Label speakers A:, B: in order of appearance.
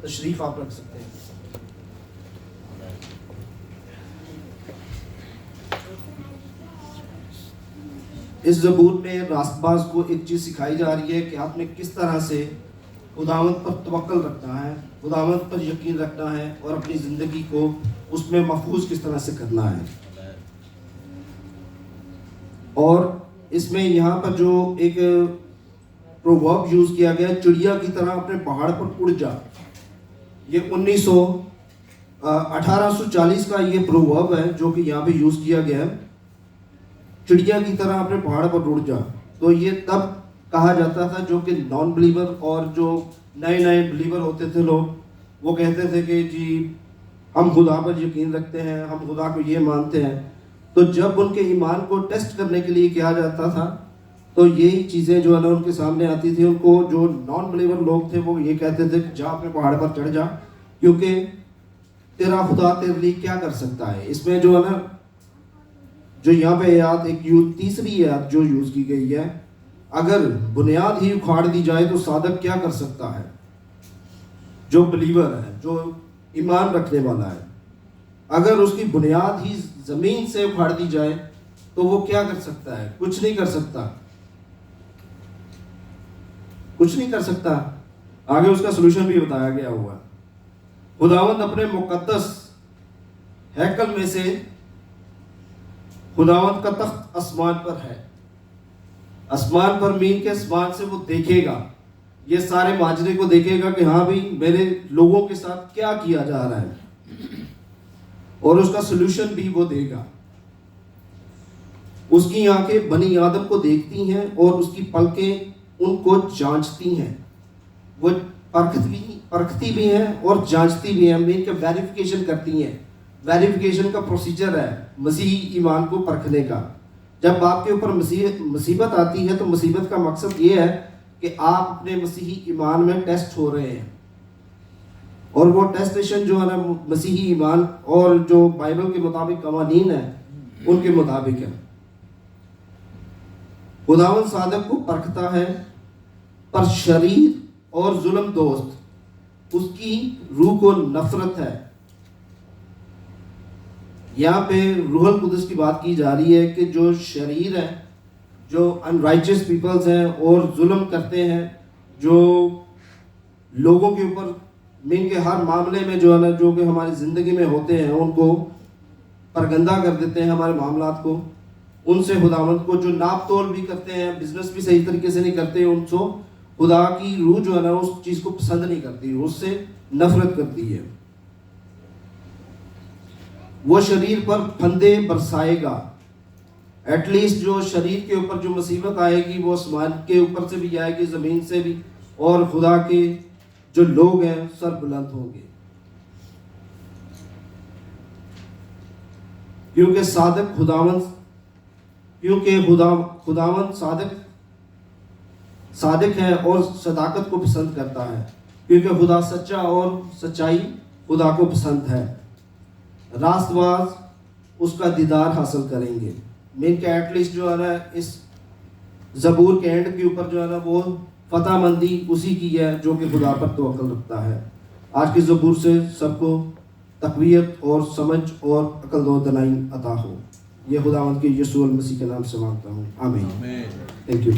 A: تشریف آپ رکھ سکتے ہیں. اس زبور میں راست باز کو ایک چیز سکھائی جا رہی ہے کہ آپ نے کس طرح سے خداوند پر توکل رکھنا ہے, خداوند پر یقین رکھنا ہے, اور اپنی زندگی کو اس میں محفوظ کس طرح سے کرنا ہے. اور اس میں یہاں پر جو ایک پروورب یوز کیا گیا, چڑیا کی طرح اپنے پہاڑ پر اڑ جا, یہ 1840 کا یہ پروورب ہے جو کہ یہاں پہ یوز کیا گیا ہے, چڑیا کی طرح اپنے پہاڑ پر اڑ جا. تو یہ تب کہا جاتا تھا جو کہ نان بلیور اور جو نئے بلیور ہوتے تھے لوگ, وہ کہتے تھے کہ جی ہم خدا پر یقین رکھتے ہیں, ہم خدا کو یہ مانتے ہیں. تو جب ان کے ایمان کو ٹیسٹ کرنے کے لیے کیا جاتا تھا تو یہی چیزیں جو ہے نا ان کے سامنے آتی تھی. ان کو جو نان بلیور لوگ تھے وہ یہ کہتے تھے کہ جا اپنے پہاڑ پر چڑھ جا, کیونکہ تیرا خدا تیرے لیے کیا کر سکتا ہے. اس میں جو ہے نا جو یہاں پہ آیات ایک تیسری آیات جو یوز کی گئی ہے, اگر بنیاد ہی اکھاڑ دی جائے تو صادق کیا کر سکتا ہے. جو بلیور ہے, جو ایمان رکھنے والا ہے, اگر اس کی بنیاد ہی زمین سے اکھاڑ دی جائے تو وہ کیا کر سکتا ہے؟ کچھ نہیں کر سکتا, کچھ نہیں کر سکتا. آگے اس کا سلوشن بھی بتایا گیا ہوا. خداوند اپنے مقدس ہیکل میں سے, خداوند کا تخت آسمان پر ہے, آسمان پر مین کے آسمان سے وہ دیکھے گا, یہ سارے ماجرے کو دیکھے گا کہ ہاں بھی میرے لوگوں کے ساتھ کیا کیا جا رہا ہے, اور اس کا سلوشن بھی وہ دے گا. اس کی آنکھیں بنی آدم کو دیکھتی ہیں اور اس کی پلکیں ان کو جانچتی ہیں. وہ پرکھتی بھی ہیں اور جانچتی بھی ہیں, مین کے ویریفیکیشن کرتی ہیں. ویریفیکیشن کا پروسیجر ہے مسیحی ایمان کو پرکھنے کا. جب آپ کے اوپر مصیبت آتی ہے تو مصیبت کا مقصد یہ ہے کہ آپ اپنے مسیحی ایمان میں ٹیسٹ ہو رہے ہیں, اور وہ ٹیسٹیشن جو ہے نا مسیحی ایمان اور جو بائبل کے مطابق قوانین ہیں ان کے مطابق ہے. خداوند صادق کو پرکھتا ہے, پر شریر اور ظلم دوست اس کی روح کو نفرت ہے. یہاں پہ روح القدس کی بات کی جا رہی ہے کہ جو شریر ہیں, جو انرائچس پیپلز ہیں اور ظلم کرتے ہیں, جو لوگوں کے اوپر مین کے ہر معاملے میں جو ہے نا جو کہ ہماری زندگی میں ہوتے ہیں ان کو پرگندہ کر دیتے ہیں, ہمارے معاملات کو. ان سے خداوند کو جو ناپ تول بھی کرتے ہیں, بزنس بھی صحیح طریقے سے نہیں کرتے, ان سے خدا کی روح جو ہے نا اس چیز کو پسند نہیں کرتی, اس سے نفرت کرتی ہے. وہ شریر پر پھندے برسائے گا. ایٹ لیسٹ جو شریر کے اوپر جو مصیبت آئے گی وہ آسمان کے اوپر سے بھی آئے گی, زمین سے بھی, اور خدا کے جو لوگ ہیں سر بلند ہوں گے. کیونکہ خداوند صادق ہے اور صداقت کو پسند کرتا ہے, کیونکہ خدا سچا اور سچائی خدا کو پسند ہے. راست باز اس کا دیدار حاصل کریں گے. مین کہ ایٹ لیسٹ جو ہے نا اس زبور کے اینڈ کے اوپر جو ہے نا وہ فتح مندی اسی کی ہے جو کہ خدا پر توکل رکھتا ہے. آج کی زبور سے سب کو تقویت اور سمجھ اور عقل و دانائی عطا ہو. یہ خداوند کے یسوع المسیح کے نام سے مانگتا ہوں, آمین. Thank you.